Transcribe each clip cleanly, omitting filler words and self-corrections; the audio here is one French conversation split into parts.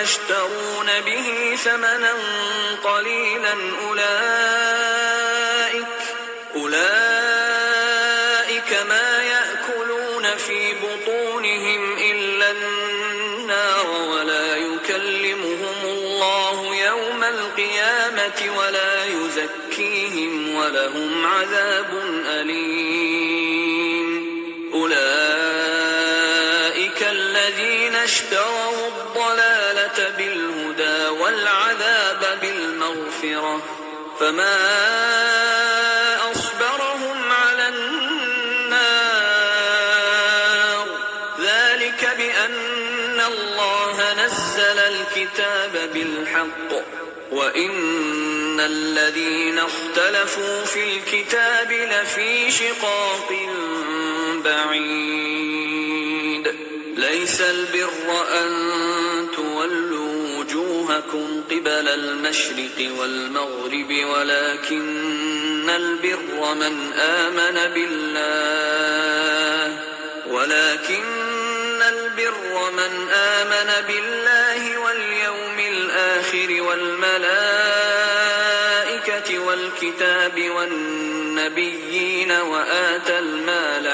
يشترون به ثمنا قليلا أولئك ما يأكلون في بطونهم إلا النار ولا يكلمهم الله يوم القيامة ولا يزكيهم ولهم عذاب أليم أولئك الذين اشتروا الضلالة بالهدى والعذاب بالمغفرة فما أصبرهم على النار ذلك بأن الله نزل الكتاب بالحق وإن الذين اختلفوا في الكتاب لفي شقاق بعيد ليس البر أن تولوا وجوهكم قبل المشرق والمغرب ولكن البر من آمن بالله واليوم الآخر والملائكة والكتاب والنبيين وآتى المال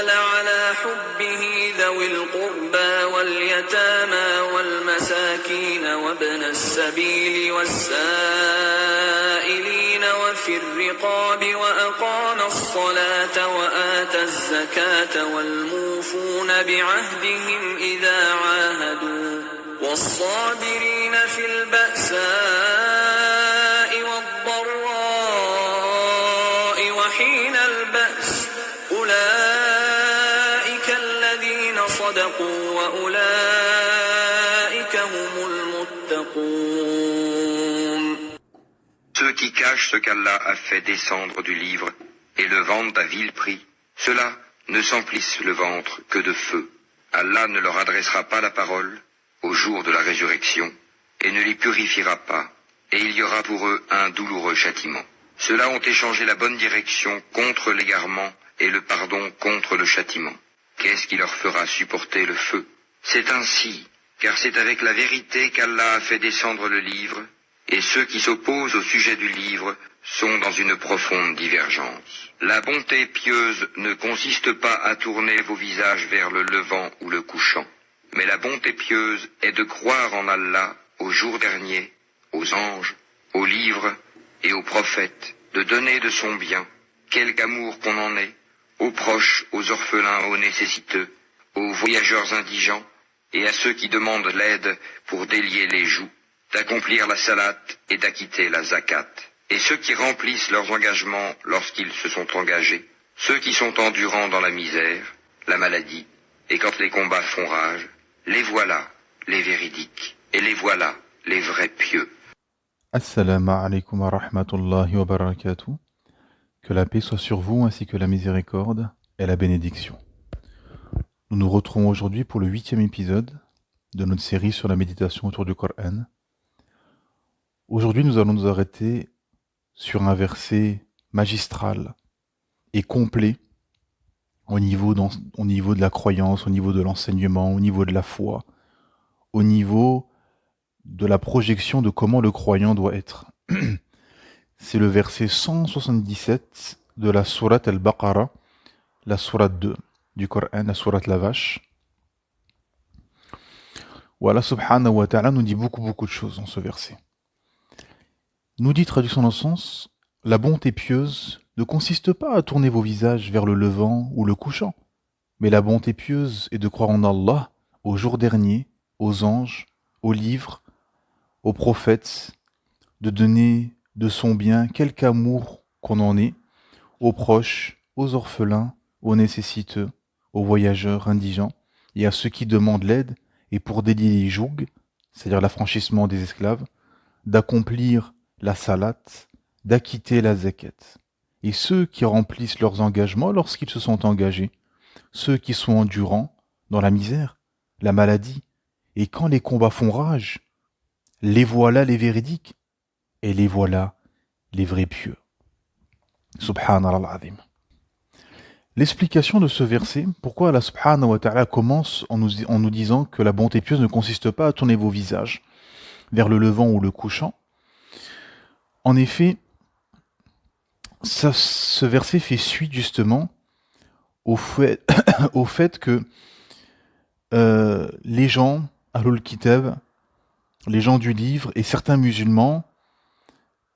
على حبه ذوي القربى واليتامى والمساكين وابن السبيل والسائلين وفي الرقاب وأقام الصلاة وآتى الزكاة والموفون بعهدهم إذا عاهدوا والصابرين في البأساء والضراء وحين البأس أولئك الذين صدقوا وأولئك هم المتقون. Ceux qui cachent ce qu'Allah a fait descendre du livre et le vendent à vil prix, ceux-là ne s'emplissent le ventre que de feu. Allah ne leur adressera pas la parole au jour de la résurrection et ne les purifiera pas, et il y aura pour eux un douloureux châtiment. Ceux-là ont échangé la bonne direction contre l'égarement et le pardon contre le châtiment. Qu'est-ce qui leur fera supporter le feu? C'est ainsi, car c'est avec la vérité qu'Allah a fait descendre le livre, et ceux qui s'opposent au sujet du livre sont dans une profonde divergence. La bonté pieuse ne consiste pas à tourner vos visages vers le levant ou le couchant, mais la bonté pieuse est de croire en Allah, au jour dernier, aux anges, aux livres et aux prophètes, de donner de son bien, quelque amour qu'on en ait, aux proches, aux orphelins, aux nécessiteux, aux voyageurs indigents et à ceux qui demandent l'aide pour délier les joues, d'accomplir la salat et d'acquitter la zakat. Et ceux qui remplissent leurs engagements lorsqu'ils se sont engagés, ceux qui sont endurants dans la misère, la maladie, et quand les combats font rage, les voilà, les véridiques, et les voilà, les vrais pieux. Assalamu alaikum wa rahmatullahi wa barakatuh. Que la paix soit sur vous ainsi que la miséricorde et la bénédiction. Nous nous retrouvons aujourd'hui pour le 8e épisode de notre série sur la méditation autour du Coran. Aujourd'hui, nous allons nous arrêter sur un verset magistral et complet au niveau de la croyance, au niveau de l'enseignement, au niveau de la foi, au niveau de la projection de comment le croyant doit être. C'est le verset 177 de la sourate Al-Baqarah, la sourate 2 du Coran, la sourate la vache. Où Allah subhanahu wa ta'ala nous dit beaucoup de choses dans ce verset. Nous dit, traduction dans le sens, la bonté pieuse ne consiste pas à tourner vos visages vers le levant ou le couchant, mais la bonté pieuse est de croire en Allah, au jour dernier, aux anges, aux livres, aux prophètes, de donner de son bien quelque amour qu'on en ait, aux proches, aux orphelins, aux nécessiteux, aux voyageurs indigents et à ceux qui demandent l'aide et pour délier les jougs, c'est-à-dire l'affranchissement des esclaves, d'accomplir la salat, d'acquitter la zakat. Et ceux qui remplissent leurs engagements lorsqu'ils se sont engagés, ceux qui sont endurants dans la misère, la maladie, et quand les combats font rage, les voilà les véridiques, et les voilà les vrais pieux. Subhanallah al-azim. L'explication de ce verset, pourquoi Allah subhanahu wa ta'ala commence en nous disant que la bonté pieuse ne consiste pas à tourner vos visages vers le levant ou le couchant. En effet, ce verset fait suite justement au fait, au fait que les gens, Ahlul Kitab, les gens du livre et certains musulmans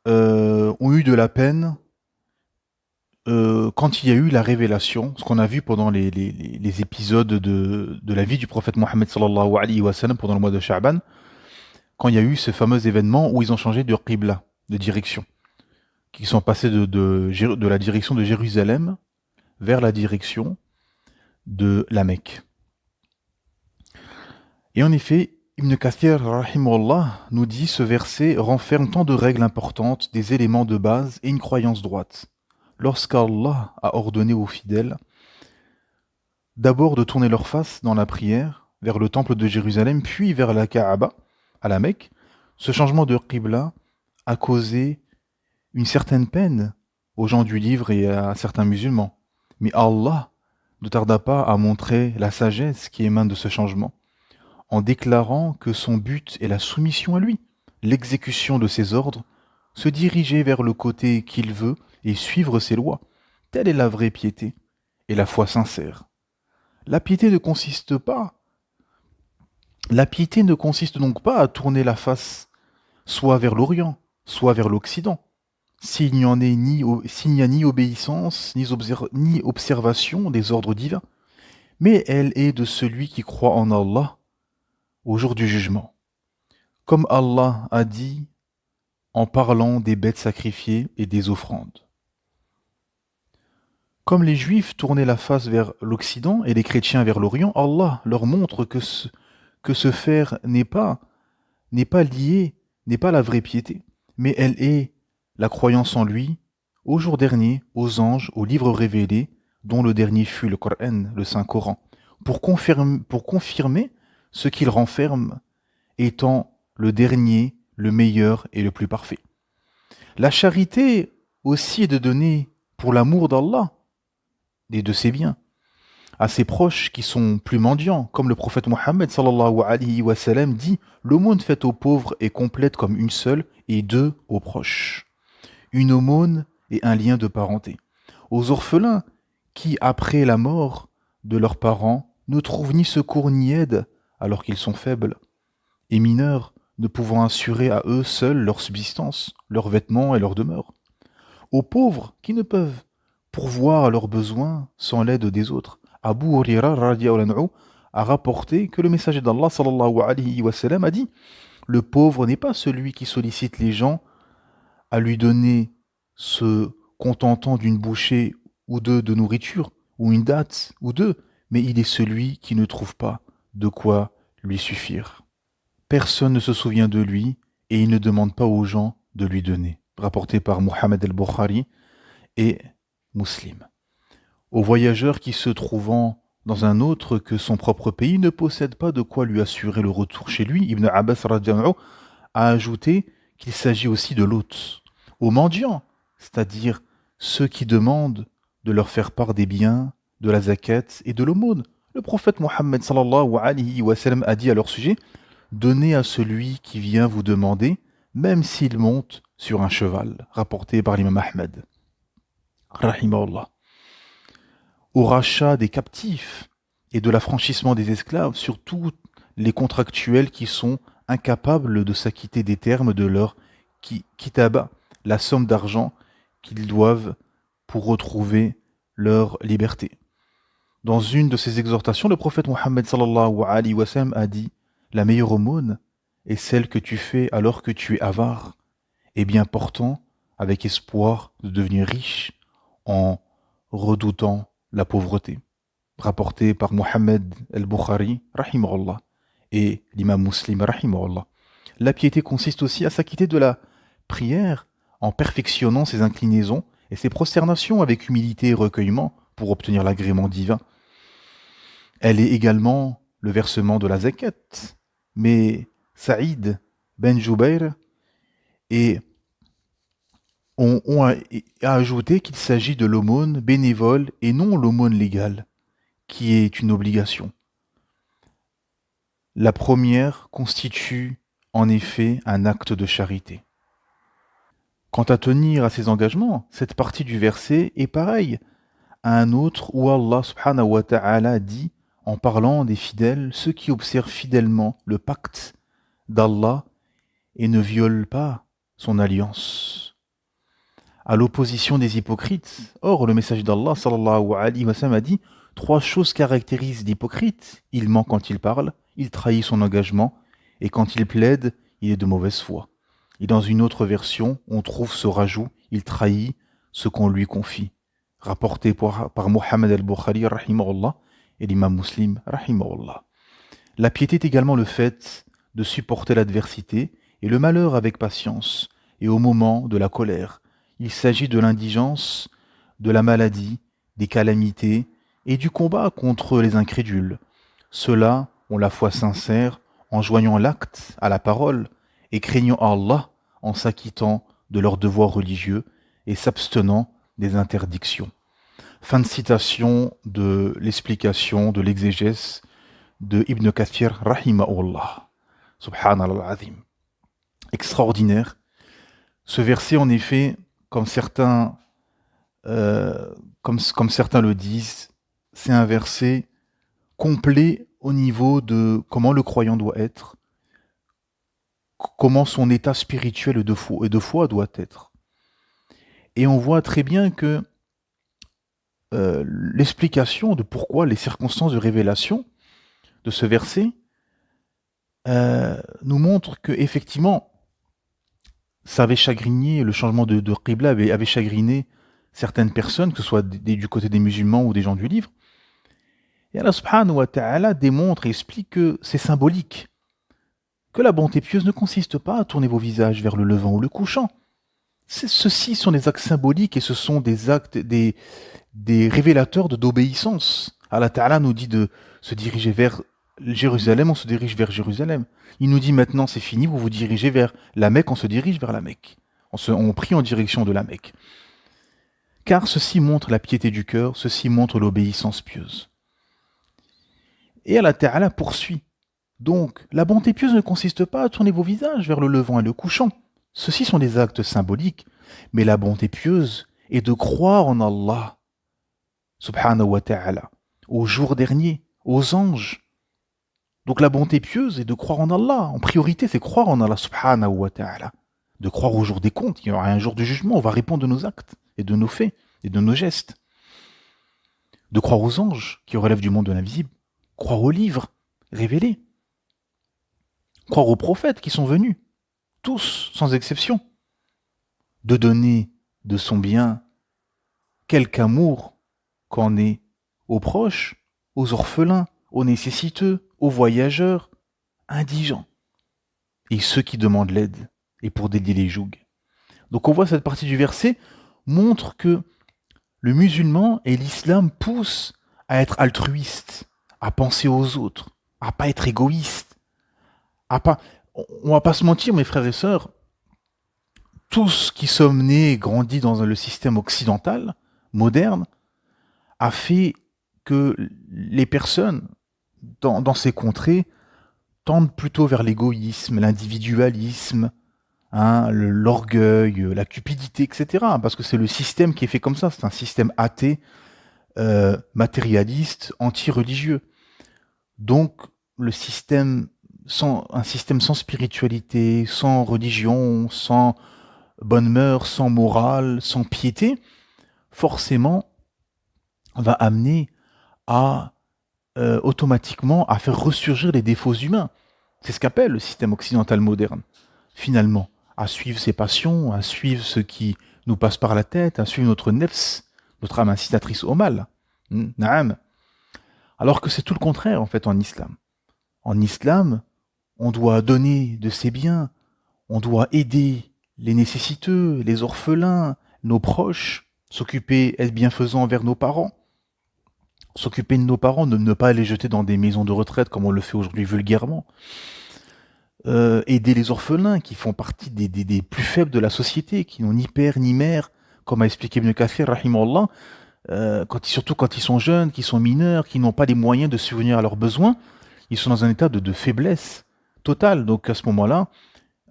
ont eu de la peine quand il y a eu la révélation, ce qu'on a vu pendant les épisodes de la vie du prophète Mohammed sallallahu alayhi wa sallam pendant le mois de Sha'ban, quand il y a eu ce fameux événement où ils ont changé de qibla, de direction, qui sont passés de la direction de Jérusalem vers la direction de la Mecque. Et en effet, Ibn Kathir rahimahullah nous dit ce verset renferme tant de règles importantes, des éléments de base et une croyance droite. Lorsqu'Allah a ordonné aux fidèles d'abord de tourner leur face dans la prière vers le temple de Jérusalem, puis vers la Kaaba, à la Mecque, ce changement de qibla a causé une certaine peine aux gens du livre et à certains musulmans. Mais Allah ne tarda pas à montrer la sagesse qui émane de ce changement, en déclarant que son but est la soumission à lui, l'exécution de ses ordres, se diriger vers le côté qu'il veut et suivre ses lois. Telle est la vraie piété et la foi sincère. La piété ne consiste donc pas à tourner la face soit vers l'Orient, soit vers l'Occident, s'il n'y a ni obéissance, ni observation des ordres divins, mais elle est de celui qui croit en Allah au jour du jugement. Comme Allah a dit en parlant des bêtes sacrifiées et des offrandes. Comme les Juifs tournaient la face vers l'Occident et les chrétiens vers l'Orient, Allah leur montre que ce faire n'est pas lié, n'est pas la vraie piété, mais elle est la croyance en lui, au jour dernier, aux anges, aux livres révélés, dont le dernier fut le Coran, le Saint-Coran, pour confirmer ce qu'il renferme, étant le dernier, le meilleur et le plus parfait. La charité aussi est de donner pour l'amour d'Allah et de ses biens à ses proches qui sont plus mendiants, comme le prophète Mohammed sallallahu alayhi wa sallam dit « L'aumône faite aux pauvres est complète comme une seule et deux aux proches. Une aumône et un lien de parenté. Aux orphelins qui, après la mort de leurs parents, ne trouvent ni secours ni aide alors qu'ils sont faibles, et mineurs, ne pouvant assurer à eux seuls leur subsistance, leurs vêtements et leur demeure. Aux pauvres qui ne peuvent pourvoir à leurs besoins sans l'aide des autres. Abu Huraira radiyallahu anhu a rapporté que le messager d'Allah sallallahu alayhi wa sallam a dit « Le pauvre n'est pas celui qui sollicite les gens à lui donner se contentant d'une bouchée ou deux de nourriture, ou une date ou deux, mais il est celui qui ne trouve pas de quoi lui suffire. Personne ne se souvient de lui et il ne demande pas aux gens de lui donner. » Rapporté par Mohammed al-Bukhari et Muslim. Aux voyageurs qui, se trouvant dans un autre que son propre pays, ne possède pas de quoi lui assurer le retour chez lui, Ibn Abbas radhiyallahu anhu a ajouté qu'il s'agit aussi de l'hôte. Aux mendiants, c'est-à-dire ceux qui demandent de leur faire part des biens, de la zakat et de l'aumône. Le prophète Mohammed sallallahu alayhi wa sallam a dit à leur sujet « Donnez à celui qui vient vous demander, même s'il monte sur un cheval », rapporté par l'imam Ahmed. Rahimahullah. Au rachat des captifs et de l'affranchissement des esclaves, surtout les contractuels qui sont incapables de s'acquitter des termes de leur kitaba, la somme d'argent qu'ils doivent pour retrouver leur liberté. Dans une de ses exhortations, le prophète Mohammed sallallahu alayhi wa sallam a dit « La meilleure aumône est celle que tu fais alors que tu es avare et bien portant avec espoir de devenir riche en redoutant la pauvreté. » Rapporté par Mohammed al-Bukhari, rahimahullah, et l'imam Muslim, rahimahullah. La piété consiste aussi à s'acquitter de la prière en perfectionnant ses inclinaisons et ses prosternations avec humilité et recueillement pour obtenir l'agrément divin. Elle est également le versement de la zakat. Mais Saïd ben Jubayr et a ajouté qu'il s'agit de l'aumône bénévole et non l'aumône légale, qui est une obligation. La première constitue en effet un acte de charité. Quant à tenir à ses engagements, cette partie du verset est pareille à un autre où Allah subhanahu wa ta'ala dit, en parlant des fidèles, ceux qui observent fidèlement le pacte d'Allah et ne violent pas son alliance. À l'opposition des hypocrites, or le message d'Allah sallallahu alayhi wa sallam a dit, trois choses caractérisent l'hypocrite: il ment quand il parle, il trahit son engagement, et quand il plaide, il est de mauvaise foi. Et dans une autre version, on trouve ce rajout, il trahit ce qu'on lui confie. Rapporté par Mohammed al-Bukhari, rahimahullah, et l'imam Muslim, rahimahullah. La piété est également le fait de supporter l'adversité et le malheur avec patience, et au moment de la colère. Il s'agit de l'indigence, de la maladie, des calamités, et du combat contre les incrédules. Ceux-là ont la foi sincère en joignant l'acte à la parole et craignant Allah en s'acquittant de leurs devoirs religieux et s'abstenant des interdictions. Fin de citation de l'explication de l'exégèse de Ibn Kathir rahimahullah. Subhanallah azim. Extraordinaire. Ce verset, en effet, comme certains le disent, c'est un verset complet au niveau de comment le croyant doit être, comment son état spirituel et de foi doit être. Et on voit très bien que l'explication de pourquoi les circonstances de révélation de ce verset nous montrent que effectivement ça avait chagriné, le changement de qibla avait chagriné certaines personnes, que ce soit du côté des musulmans ou des gens du livre. Et Allah subhanahu wa ta'ala démontre et explique que c'est symbolique, que la bonté pieuse ne consiste pas à tourner vos visages vers le levant ou le couchant. Ceux-ci sont des actes symboliques et ce sont des actes, des révélateurs d'obéissance. Allah ta'ala nous dit de se diriger vers Jérusalem, on se dirige vers Jérusalem. Il nous dit maintenant c'est fini, vous vous dirigez vers la Mecque, on se dirige vers la Mecque. On prie en direction de la Mecque. Car ceci montre la piété du cœur, ceci montre l'obéissance pieuse. Et Allah Ta'ala poursuit. Donc, la bonté pieuse ne consiste pas à tourner vos visages vers le levant et le couchant. Ceux-ci sont des actes symboliques, mais la bonté pieuse est de croire en Allah, subhanahu wa ta'ala, au jour dernier, aux anges. Donc la bonté pieuse est de croire en Allah. En priorité, c'est croire en Allah, subhanahu wa ta'ala. De croire au jour des comptes, il y aura un jour du jugement, on va répondre de nos actes, et de nos faits, et de nos gestes. De croire aux anges, qui relèvent du monde de l'invisible. Croire aux livres révélés. Croire aux prophètes qui sont venus, tous, sans exception. De donner de son bien quelque amour qu'en est aux proches, aux orphelins, aux nécessiteux, aux voyageurs, indigents, et ceux qui demandent l'aide, et pour délier les jougs. Donc on voit cette partie du verset montre que le musulman et l'islam poussent à être altruiste, à penser aux autres, à pas être égoïste, on va pas se mentir, mes frères et sœurs, tous qui sommes nés et grandis dans le système occidental, moderne, a fait que les personnes dans ces contrées tendent plutôt vers l'égoïsme, l'individualisme, l'orgueil, la cupidité, etc. Parce que c'est le système qui est fait comme ça, c'est un système athée, matérialiste, anti-religieux. Donc un système sans spiritualité, sans religion, sans bonne mœurs, sans morale, sans piété, forcément va amener à automatiquement à faire ressurgir les défauts humains. C'est ce qu'appelle le système occidental moderne, finalement, à suivre ses passions, à suivre ce qui nous passe par la tête, à suivre notre nefs, notre âme incitatrice au mal. Naam. Alors que c'est tout le contraire, en fait, en islam. En islam, on doit donner de ses biens, on doit aider les nécessiteux, les orphelins, nos proches, s'occuper, être bienfaisant envers nos parents, s'occuper de nos parents, ne pas les jeter dans des maisons de retraite comme on le fait aujourd'hui vulgairement, aider les orphelins qui font partie des plus faibles de la société, qui n'ont ni père ni mère, comme a expliqué Ibn Kathir, rahimahullah, surtout quand ils sont jeunes, qui sont mineurs, qui n'ont pas les moyens de subvenir à leurs besoins, ils sont dans un état de faiblesse totale. Donc à ce moment-là,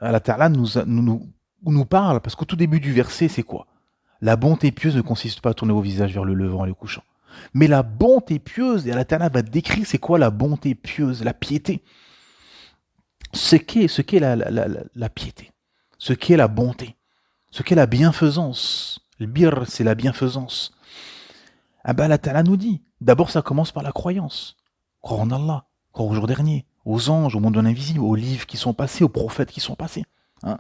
Allah Ta'ala nous parle, parce qu'au tout début du verset, c'est quoi? La bonté pieuse ne consiste pas à tourner vos visages vers le levant et le couchant. Mais la bonté pieuse, et Allah Ta'ala va décrire c'est quoi la bonté pieuse, la piété. Ce qu'est la piété, ce qu'est la bonté, ce qu'est la bienfaisance. Le birr, c'est la bienfaisance. Ah ben Allah Ta'ala nous dit, d'abord ça commence par la croyance. Croire en Allah, croire au jour dernier, aux anges, au monde de l'invisible, aux livres qui sont passés, aux prophètes qui sont passés. Hein.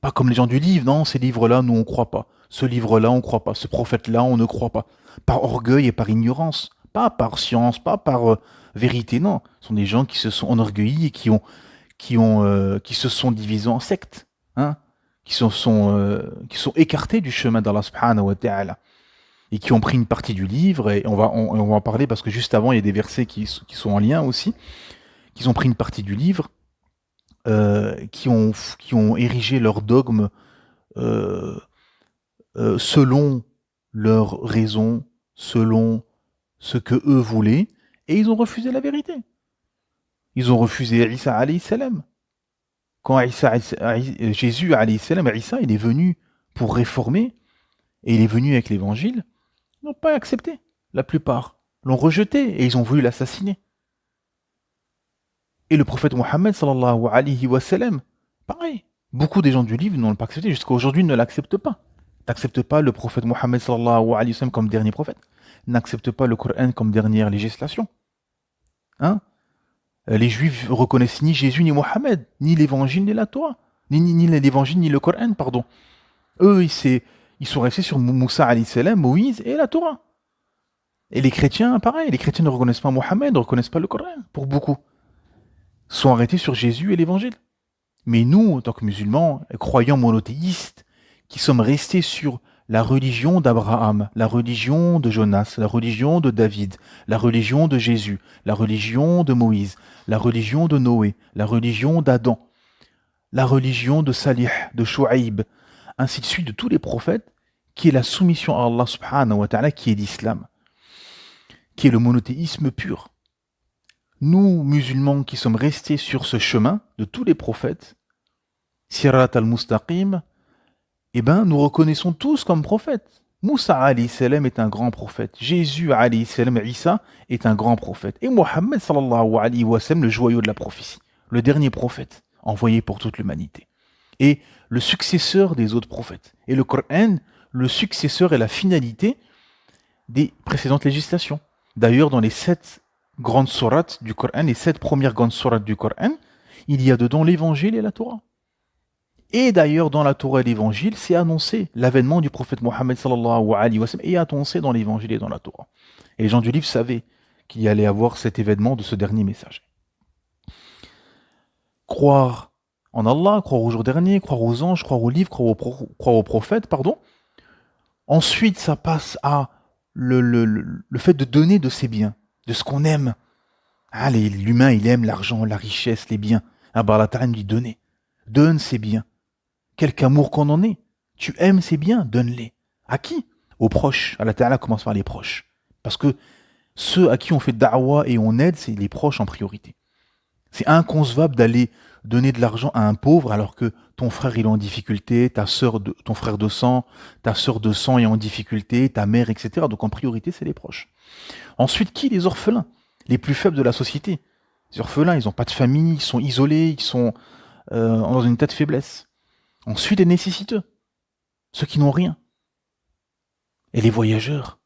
Pas comme les gens du livre, non, ces livres-là, nous on croit pas. Ce livre-là, on croit pas. Ce prophète-là, on ne croit pas. Par orgueil et par ignorance. Pas par science, pas par vérité, non. Ce sont des gens qui se sont enorgueillis et qui se sont divisés en sectes. Hein, qui sont écartés du chemin d'Allah subhanahu wa ta'ala. Et qui ont pris une partie du livre, et on va en parler parce que juste avant, il y a des versets qui sont en lien aussi, qui ont pris une partie du livre, qui ont érigé leur dogme selon leurs raisons, selon ce que eux voulaient, et ils ont refusé la vérité. Ils ont refusé Isa alayhi salam. Quand Jésus alayhi salam, Isa, il est venu pour réformer, et il est venu avec l'évangile, ils n'ont pas accepté. La plupart l'ont rejeté, et ils ont voulu l'assassiner. Et le prophète Mohammed sallallahu alayhi wa sallam, pareil. Beaucoup des gens du livre n'ont pas accepté, jusqu'à aujourd'hui ne l'acceptent pas. N'acceptent pas le prophète Mohammed sallallahu alayhi wa sallam comme dernier prophète. N'acceptent pas le Coran comme dernière législation. Hein? Les juifs reconnaissent ni Jésus ni Mohammed, ni l'évangile ni la Torah. Ni l'évangile ni le Coran, pardon. Eux, ils sont restés sur Moussa alayhi salam, Moïse et la Torah. Et les chrétiens, pareil. Les chrétiens ne reconnaissent pas Mohammed, ne reconnaissent pas le Coran, pour beaucoup. Sont arrêtés sur Jésus et l'évangile. Mais nous, en tant que musulmans, croyants monothéistes, qui sommes restés sur la religion d'Abraham, la religion de Jonas, la religion de David, la religion de Jésus, la religion de Moïse, la religion de Noé, la religion d'Adam, la religion de Salih, de Shu'aib, ainsi de suite de tous les prophètes, qui est la soumission à Allah subhanahu wa ta'ala, qui est l'islam, qui est le monothéisme pur. Nous, musulmans, qui sommes restés sur ce chemin de tous les prophètes, Sirat al-Mustaqim, eh ben, nous reconnaissons tous comme prophètes. Moussa alayhi salam est un grand prophète. Jésus alayhi salam, Isa est un grand prophète. Et Mohammed sallallahu alayhi wa sallam, le joyau de la prophétie, le dernier prophète envoyé pour toute l'humanité. Et le successeur des autres prophètes. Et le Coran, le successeur et la finalité des précédentes législations. D'ailleurs, dans les 7 grandes sourates du Coran, les 7 premières grandes sourates du Coran, il y a dedans l'évangile et la Torah. Et d'ailleurs, dans la Torah et l'évangile, c'est annoncé l'avènement du prophète Mohammed sallallahu alayhi wa sallam est annoncé dans l'évangile et dans la Torah. Et les gens du livre savaient qu'il y allait avoir cet événement de ce dernier message. Croire en Allah, croire au jour dernier, croire aux anges, croire aux livres, croire aux prophètes, pardon. Ensuite, ça passe à le fait de donner de ses biens, de ce qu'on aime. Ah, l'humain, il aime l'argent, la richesse, les biens. Ah, bah, Allah Ta'ala nous dit donner. Donne ses biens. Quelque amour qu'on en ait. Tu aimes ses biens, donne-les. À qui? Aux proches. Allah Ta'ala commence par les proches. Parce que ceux à qui on fait da'wa et on aide, c'est les proches en priorité. C'est inconcevable d'aller donner de l'argent à un pauvre alors que ton frère il est en difficulté, ton frère de sang, ta sœur de sang est en difficulté, ta mère, etc. Donc en priorité, c'est les proches. Ensuite, qui? Les orphelins, les plus faibles de la société. Les orphelins, ils n'ont pas de famille, ils sont isolés, ils sont dans une état de faiblesse. Ensuite, les nécessiteux, ceux qui n'ont rien. Et les voyageurs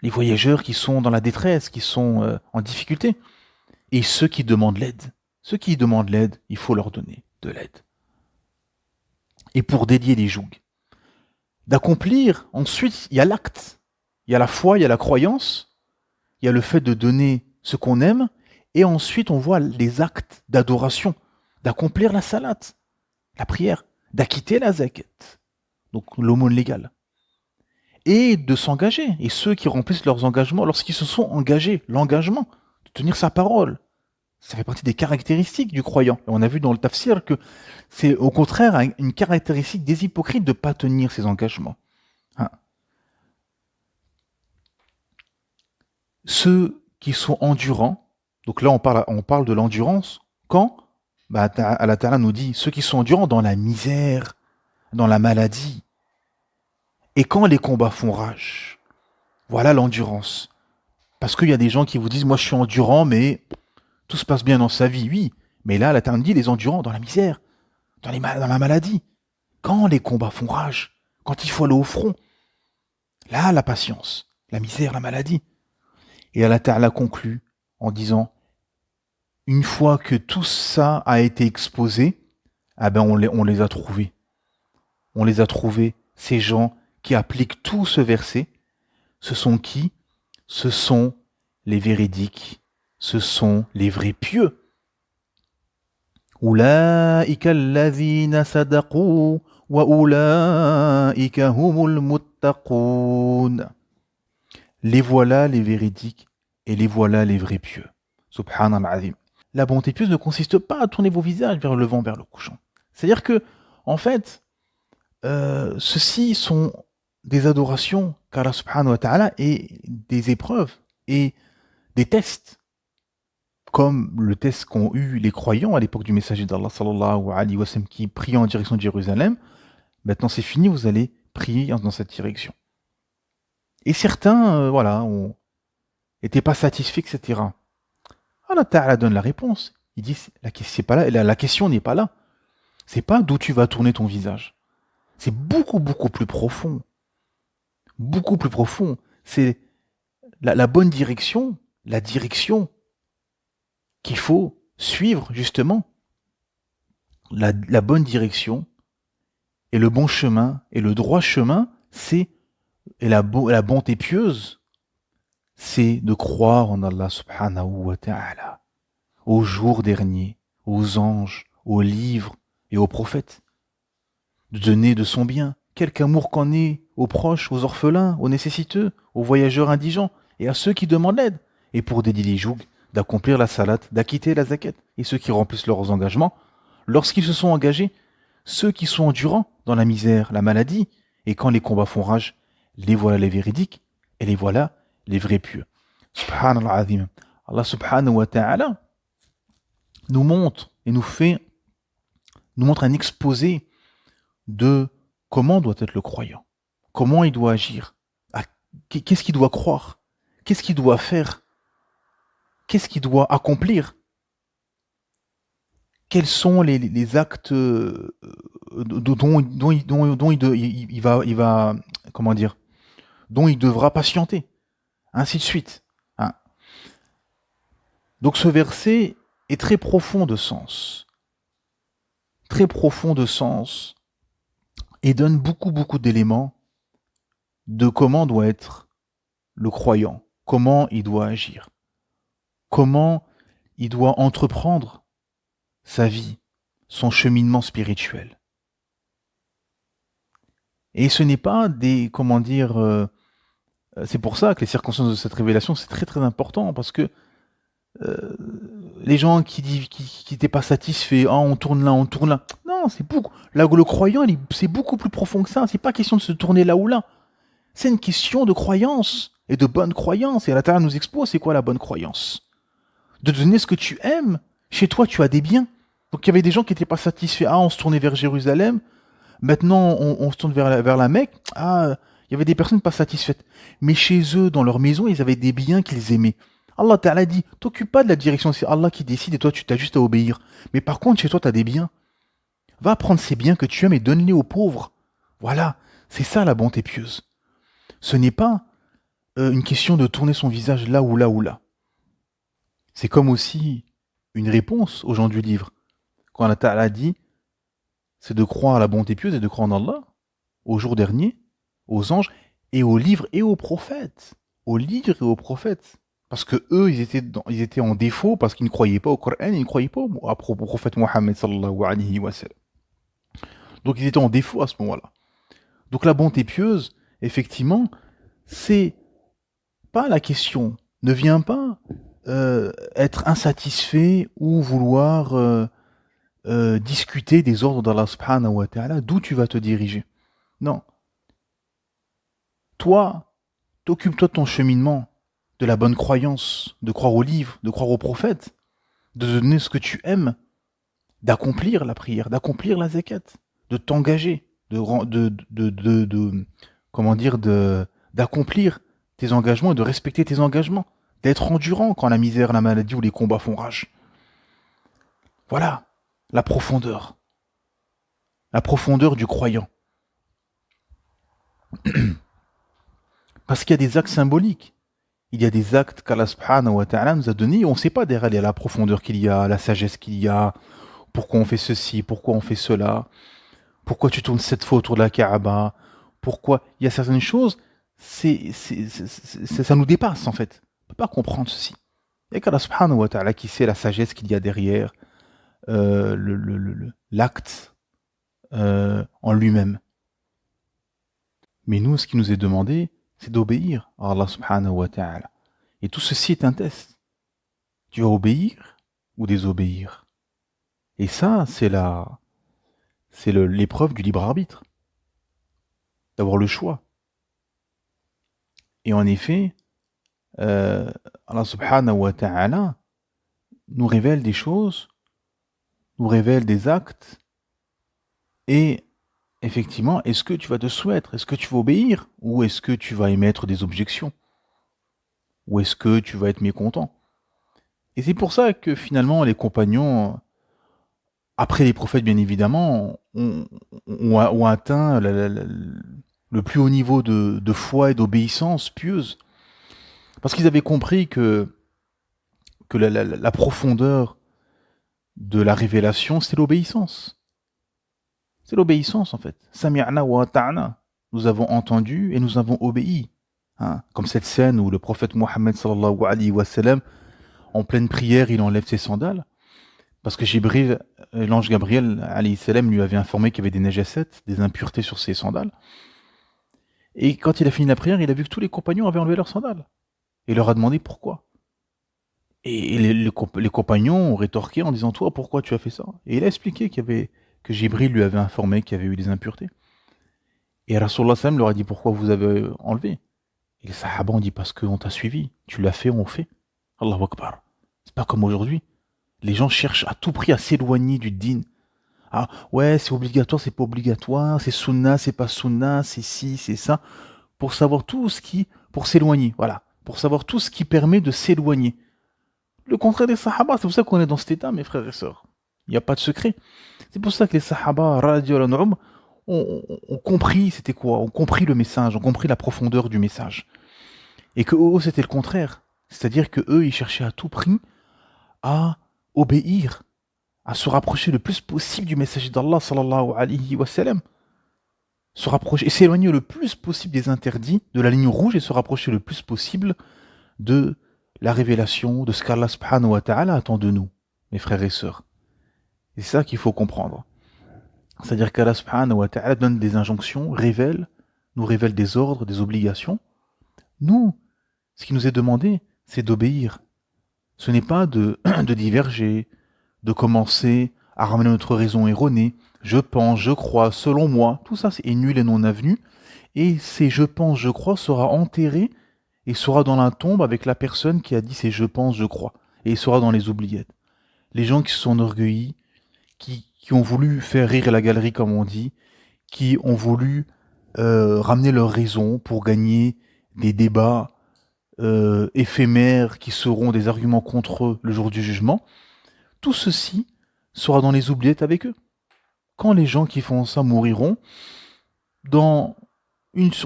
qui sont dans la détresse, qui sont en difficulté. Et ceux qui demandent l'aide. Ceux qui demandent l'aide, il faut leur donner de l'aide. Et pour dédier les jougs, d'accomplir, ensuite, il y a l'acte. Il y a la foi, il y a la croyance, il y a le fait de donner ce qu'on aime, et ensuite on voit les actes d'adoration, d'accomplir la salat, la prière, d'acquitter la zakat, donc l'aumône légale, et de s'engager. Et ceux qui remplissent leurs engagements, lorsqu'ils se sont engagés, l'engagement, de tenir sa parole, Ça fait partie des caractéristiques du croyant. Et on a vu dans le tafsir que c'est au contraire une caractéristique des hypocrites de ne pas tenir ses engagements. Hein. Ceux qui sont endurants, donc là on parle de l'endurance, quand Allah Ta'ala nous dit ceux qui sont endurants dans la misère, dans la maladie, et quand les combats font rage. Voilà l'endurance. Parce qu'il y a des gens qui vous disent moi je suis endurant mais tout se passe bien dans sa vie, oui. Mais là, Allah Ta'ala dit les endurants dans la misère, dans la maladie. Quand les combats font rage, quand il faut aller au front, là, la patience, la misère, la maladie. Et Allah Ta'ala conclut en disant, une fois que tout ça a été exposé, ah ben on les a trouvés. On les a trouvés, ces gens qui appliquent tout ce verset. Ce sont qui? Ce sont les véridiques, ce sont les vrais pieux. Ulaika alladhina sadaqu wa ulaika humul muttaqun. Les voilà les véridiques et les voilà les vrais pieux. Subhanallah azim. La bonté pieuse ne consiste pas à tourner vos visages vers le levant, vers le couchant. C'est-à-dire que, en fait, ceux-ci sont des adorations qu'Allah subhanahu wa ta'ala et des épreuves et des tests, comme le test qu'ont eu les croyants à l'époque du messager d'Allah sallallahu alayhi wa sallam qui priait en direction de Jérusalem. Maintenant c'est fini, vous allez prier dans cette direction. Et certains, n'étaient pas satisfaits, etc. Allah Ta'ala donne la réponse. Il dit, la question n'est pas là. C'est pas d'où tu vas tourner ton visage. C'est beaucoup, beaucoup plus profond. Beaucoup plus profond. C'est la bonne direction, la direction qu'il faut suivre, justement. La bonne direction et le bon chemin et le droit chemin, et la bonté pieuse, c'est de croire en Allah subhanahu wa ta'ala, au jour dernier, aux anges, aux livres et aux prophètes. De donner de son bien, quelque amour qu'en ait aux proches, aux orphelins, aux nécessiteux, aux voyageurs indigents et à ceux qui demandent l'aide, et pour dédier les jougs, d'accomplir la salat, d'acquitter la zakat, et ceux qui remplissent leurs engagements, lorsqu'ils se sont engagés, ceux qui sont endurants dans la misère, la maladie, et quand les combats font rage, les voilà les véridiques, et les voilà les vrais pieux. Subhanallah azim. Allah subhanahu wa ta'ala nous montre un exposé de comment doit être le croyant, comment il doit agir, qu'est-ce qu'il doit croire, qu'est-ce qu'il doit faire, qu'est-ce qu'il doit accomplir, quels sont les actes dont il devra patienter, ainsi de suite. Hein. Donc ce verset est très profond de sens, et donne beaucoup, beaucoup d'éléments de comment doit être le croyant, comment il doit agir, comment il doit entreprendre sa vie, son cheminement spirituel. Et ce n'est pas c'est pour ça que les circonstances de cette révélation, c'est très très important, parce que les gens qui n'étaient pas satisfaits, on tourne là, non, c'est beaucoup. Là, le croyant, c'est beaucoup plus profond que ça. C'est pas question de se tourner là ou là. C'est une question de croyance et de bonne croyance. Et Allah Ta'ala nous expose, c'est quoi la bonne croyance? De donner ce que tu aimes. Chez toi, tu as des biens. Donc il y avait des gens qui n'étaient pas satisfaits. On se tournait vers Jérusalem. Maintenant, on se tourne vers la Mecque. Il y avait des personnes pas satisfaites. Mais chez eux, dans leur maison, ils avaient des biens qu'ils aimaient. Allah Ta'ala dit, t'occupe pas de la direction, c'est Allah qui décide et toi, tu t'as juste à obéir. Mais par contre, chez toi, tu as des biens. Va prendre ces biens que tu aimes et donne-les aux pauvres. Voilà, c'est ça la bonté pieuse. Ce n'est pas une question de tourner son visage là ou là ou là. C'est comme aussi une réponse aux gens du livre. Quand Allah Ta'ala dit, c'est de croire à la bonté pieuse et de croire en Allah, au jour dernier, aux anges, et aux livres et aux prophètes. Aux livres et aux prophètes. Parce que eux, ils étaient en défaut parce qu'ils ne croyaient pas au Coran, ils ne croyaient pas au prophète Mohammed sallallahu alayhi wa sallam. Donc ils étaient en défaut à ce moment-là. Donc la bonté pieuse, effectivement, c'est pas la question, ne vient pas être insatisfait ou vouloir discuter des ordres d'Allah subhanahu wa ta'ala, d'où tu vas te diriger. Non. Toi, t'occupe-toi de ton cheminement, de la bonne croyance, de croire aux livres, de croire aux prophètes, de donner ce que tu aimes, d'accomplir la prière, d'accomplir la zakat, de t'engager, comment dire, d'accomplir tes engagements et de respecter tes engagements, d'être endurant quand la misère, la maladie ou les combats font rage. Voilà la profondeur du croyant. Parce qu'il y a des actes symboliques. Il y a des actes qu'Allah subhanahu wa ta'ala nous a donnés et on ne sait pas derrière la profondeur qu'il y a, la sagesse qu'il y a, pourquoi on fait ceci, pourquoi on fait cela, pourquoi tu tournes 7 fois autour de la Kaaba, pourquoi il y a certaines choses, ça nous dépasse en fait. On ne peut pas comprendre ceci. Il n'y a qu'Allah subhanahu wa ta'ala qui sait la sagesse qu'il y a derrière l'acte en lui-même. Mais nous, ce qui nous est demandé, c'est d'obéir à Allah subhanahu wa ta'ala. Et tout ceci est un test. Tu vas obéir ou désobéir. Et ça, c'est l'épreuve du libre arbitre. D'avoir le choix. Et en effet, Allah subhanahu wa ta'ala nous révèle des choses, nous révèle des actes, et effectivement, est-ce que tu vas te soumettre? Est-ce que tu vas obéir? Ou est-ce que tu vas émettre des objections? Ou est-ce que tu vas être mécontent? Et c'est pour ça que finalement, les compagnons, après les prophètes bien évidemment, ont atteint le plus haut niveau de foi et d'obéissance pieuse. Parce qu'ils avaient compris que la profondeur de la révélation, c'est l'obéissance. C'est l'obéissance en fait. Sami'na wa ata'na. Nous avons entendu et nous avons obéi. Hein, comme cette scène où le prophète Mohammed sallallahu alayhi wa sallam, en pleine prière, il enlève ses sandales. Parce que Jibril, l'ange Gabriel alayhi salam, lui avait informé qu'il y avait des najasat, des impuretés sur ses sandales. Et quand il a fini la prière, il a vu que tous les compagnons avaient enlevé leurs sandales. Et il leur a demandé pourquoi. Et les compagnons ont rétorqué en disant, toi, pourquoi tu as fait ça? Et il a expliqué que Jibril lui avait informé qu'il y avait eu des impuretés. Et Rasulullah sallam leur a dit, pourquoi vous avez enlevé? Et les sahaba ont dit, parce qu'on t'a suivi. Tu l'as fait, on fait. Allahu Akbar. C'est pas comme aujourd'hui. Les gens cherchent à tout prix à s'éloigner du din. Ah ouais, c'est obligatoire, c'est pas obligatoire, c'est sunna, c'est pas sunna, c'est ci, c'est ça. Pour savoir pour s'éloigner, voilà. Pour savoir tout ce qui permet de s'éloigner. Le contraire des sahaba, c'est pour ça qu'on est dans cet état, mes frères et sœurs. Il n'y a pas de secret. C'est pour ça que les sahaba, radiyallahu anhum, ont compris c'était quoi, ont compris le message, ont compris la profondeur du message. Et que eux, c'était le contraire. C'est-à-dire que eux, ils cherchaient à tout prix à obéir, à se rapprocher le plus possible du messager d'Allah sallallahu alayhi wa sallam, se rapprocher et s'éloigner le plus possible des interdits, de la ligne rouge, et se rapprocher le plus possible de la révélation de ce qu'Allah subhanahu wa ta'ala attend de nous, mes frères et sœurs. Et c'est ça qu'il faut comprendre. C'est-à-dire qu'Allah subhanahu wa ta'ala donne des injonctions, nous révèle des ordres, des obligations. Nous, ce qui nous est demandé, c'est d'obéir. Ce n'est pas de diverger, de commencer à ramener notre raison erronée. Je pense, je crois, selon moi, tout ça est nul et non avenu. Et ces je pense, je crois sera enterré et sera dans la tombe avec la personne qui a dit ces je pense, je crois. Et il sera dans les oubliettes. Les gens qui se sont enorgueillis, qui ont voulu faire rire la galerie comme on dit, qui ont voulu ramener leur raison pour gagner des débats éphémères qui seront des arguments contre eux le jour du jugement, tout ceci sera dans les oubliettes avec eux. Quand les gens qui font ça mouriront, on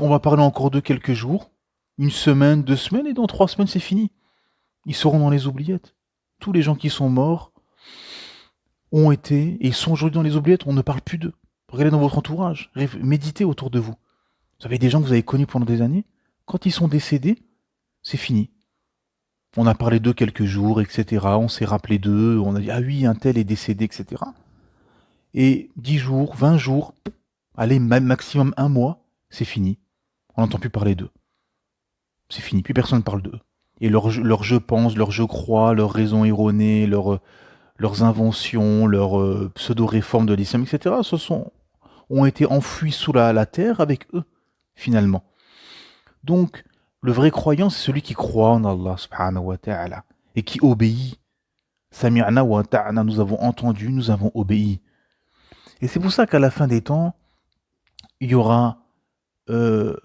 va parler encore de quelques jours, une semaine, 2 semaines, et dans 3 semaines c'est fini. Ils seront dans les oubliettes. Tous les gens qui sont morts ont été, et ils sont aujourd'hui dans les oubliettes, on ne parle plus d'eux. Regardez dans votre entourage, méditez autour de vous. Vous avez des gens que vous avez connus pendant des années, quand ils sont décédés, c'est fini. On a parlé d'eux quelques jours, etc. On s'est rappelé d'eux, on a dit, ah oui, un tel est décédé, etc. Et 10 jours, 20 jours, allez, maximum 1 mois, c'est fini. On n'entend plus parler d'eux. C'est fini, plus personne ne parle d'eux. Et leur je pense, leur je crois, leurs raisons erronées, leurs inventions, leurs pseudo-réformes de l'islam, etc., ont été enfouis sous la terre avec eux, finalement. Donc, le vrai croyant, c'est celui qui croit en Allah subhanahu wa ta'ala et qui obéit. Sami'na wa ta'ana, nous avons entendu, nous avons obéi. Et c'est pour ça qu'à la fin des temps, il y aura euh,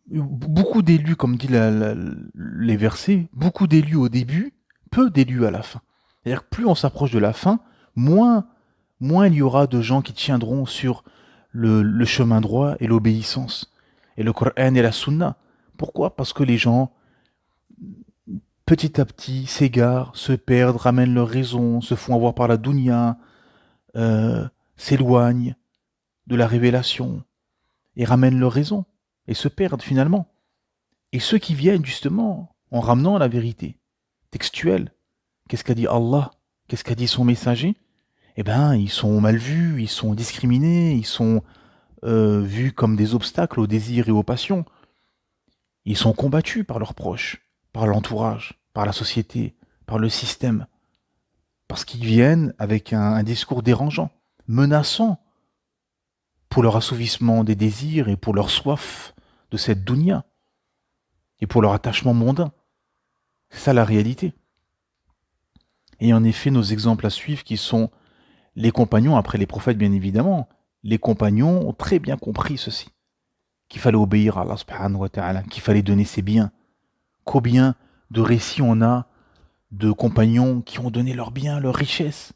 beaucoup d'élus, comme dit les versets, beaucoup d'élus au début, peu d'élus à la fin. C'est-à-dire que plus on s'approche de la fin, moins il y aura de gens qui tiendront sur le chemin droit et l'obéissance, et le Coran et la Sunna. Pourquoi? Parce que les gens, petit à petit, s'égarent, se perdent, ramènent leurs raisons, se font avoir par la dunya, s'éloignent de la révélation, et ramènent leurs raisons, et se perdent finalement. Et ceux qui viennent justement en ramenant la vérité textuelle, qu'est-ce qu'a dit Allah, qu'est-ce qu'a dit son messager, eh ben, ils sont mal vus, ils sont discriminés, ils sont vus comme des obstacles aux désirs et aux passions. Ils sont combattus par leurs proches, par l'entourage, par la société, par le système, parce qu'ils viennent avec un discours dérangeant, menaçant pour leur assouvissement des désirs et pour leur soif de cette dunya et pour leur attachement mondain. C'est ça la réalité. Et en effet, nos exemples à suivre qui sont les compagnons, après les prophètes bien évidemment, les compagnons ont très bien compris ceci, qu'il fallait obéir à Allah subhanahu wa ta'ala, qu'il fallait donner ses biens. Combien de récits on a de compagnons qui ont donné leurs biens, leurs richesses,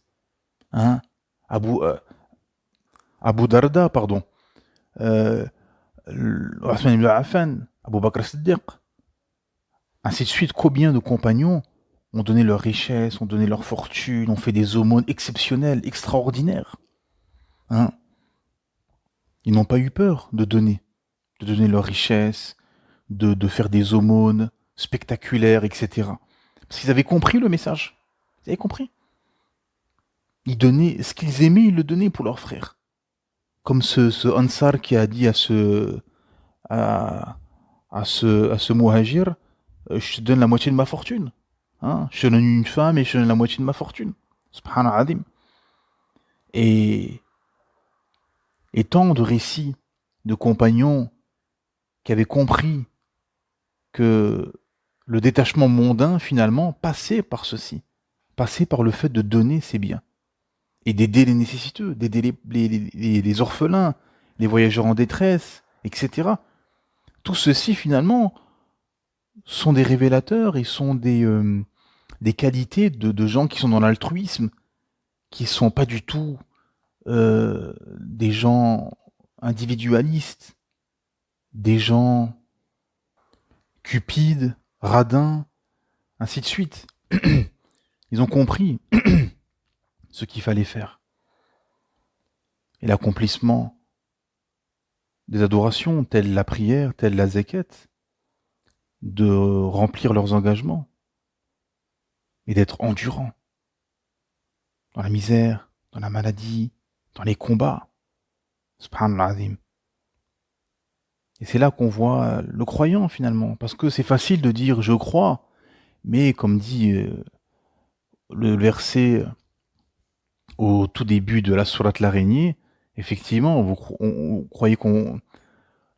hein? Abu Darda, pardon, Othman ibn Affan, Abu Bakr as-Siddiq, ainsi de suite. Combien de compagnons ont donné leurs richesses, ont donné leur fortune, ont fait des aumônes exceptionnelles, extraordinaires, hein? Ils n'ont pas eu peur de donner leurs richesses, de faire des aumônes spectaculaires, etc. Parce qu'ils avaient compris le message. Ils avaient compris. Ils donnaient ce qu'ils aimaient, ils le donnaient pour leurs frères. Comme ce Ansar qui a dit à ce Muhajir, je te donne la moitié de ma fortune. Hein, je te donne une femme et je te donne la moitié de ma fortune. Subhanallah adim. Et tant de récits de compagnons qui avaient compris que le détachement mondain, finalement, passait par ceci, passait par le fait de donner ses biens et d'aider les nécessiteux, d'aider les orphelins, les voyageurs en détresse, etc. Tout ceci, finalement, sont des révélateurs et sont des qualités de gens qui sont dans l'altruisme, qui ne sont pas du tout des gens individualistes, des gens cupides, radins, ainsi de suite. Ils ont compris ce qu'il fallait faire. Et l'accomplissement des adorations, telles la prière, telles la zakat, de remplir leurs engagements et d'être endurants dans la misère, dans la maladie, dans les combats. Subhanallah azim. Et c'est là qu'on voit le croyant finalement, parce que c'est facile de dire je crois, mais comme dit le verset au tout début de la sourate l'araignée, effectivement, on croyez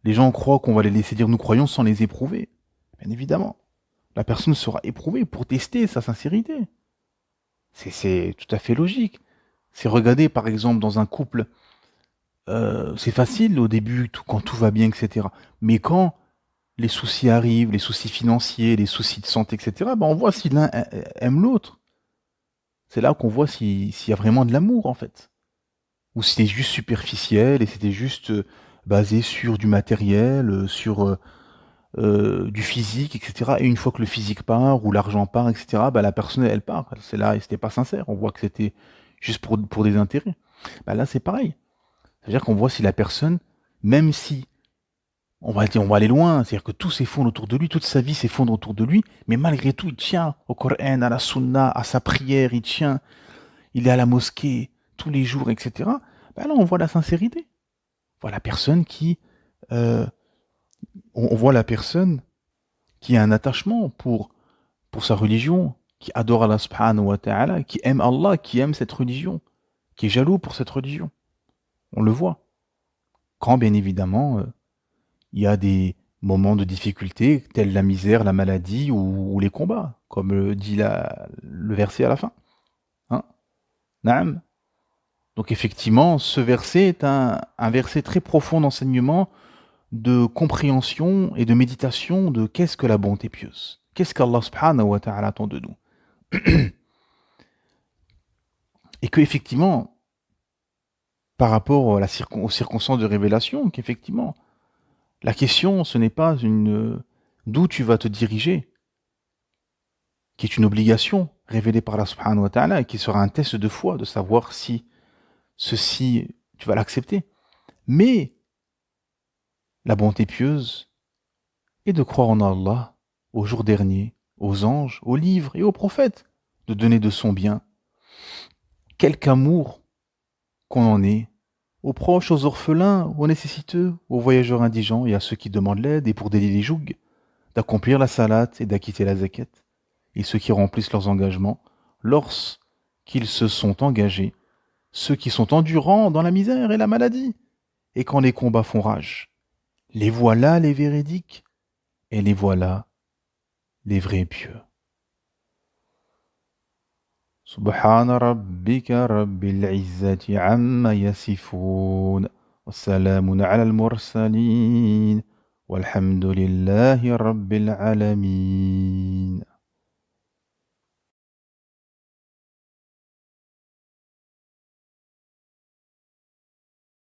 les gens croient qu'on va les laisser dire nous croyons sans les éprouver. Bien évidemment, la personne sera éprouvée pour tester sa sincérité. C'est tout à fait logique. C'est regarder par exemple dans un couple, c'est facile au début, quand tout va bien, etc. Mais quand les soucis arrivent, les soucis financiers, les soucis de santé, etc., ben on voit si l'un aime l'autre. C'est là qu'on voit s'il y a vraiment de l'amour, en fait. Ou si c'était juste superficiel et c'était juste basé sur du matériel, sur du physique, etc. Et une fois que le physique part ou l'argent part, etc., ben la personne, elle part. C'est là, et c'était pas sincère. On voit que c'était juste pour des intérêts. Ben là, c'est pareil. C'est-à-dire qu'on voit si la personne, même si on va aller loin, c'est-à-dire que tout s'effondre autour de lui, toute sa vie s'effondre autour de lui, mais malgré tout, il tient au Coran, à la Sunna, à sa prière, il est à la mosquée tous les jours, etc. Ben là, on voit la sincérité. On voit la personne on voit la personne qui a un attachement pour pour sa religion, qui adore Allah subhanahu wa ta'ala, qui aime Allah, qui aime cette religion, qui est jaloux pour cette religion. On le voit. Quand, bien évidemment, il y a des moments de difficulté, tels la misère, la maladie ou les combats, comme le dit le verset à la fin. Hein? Naam. Donc effectivement, ce verset est un verset très profond d'enseignement, de compréhension et de méditation de qu'est-ce que la bonté pieuse. Qu'est-ce qu'Allah subhanahu wa ta'ala attend de nous. Et que effectivement, par rapport aux circonstances de révélation, qu'effectivement, la question, ce n'est pas d'où tu vas te diriger, qui est une obligation révélée par Allah subhanahu wa ta'ala et qui sera un test de foi, de savoir si ceci, tu vas l'accepter. Mais la bonté pieuse est de croire en Allah, au jour dernier, aux anges, aux livres et aux prophètes, de donner de son bien. Quelque amour qu'on en ait, aux proches, aux orphelins, aux nécessiteux, aux voyageurs indigents et à ceux qui demandent l'aide et pour délier les jougs, d'accomplir la salat et d'acquitter la zakat, et ceux qui remplissent leurs engagements lorsqu'ils se sont engagés, ceux qui sont endurants dans la misère et la maladie, et quand les combats font rage. Les voilà les véridiques, et les voilà les vrais pieux. سبحان ربك رب العزة عما يصفون والسلام على المرسلين والحمد لله رب العالمين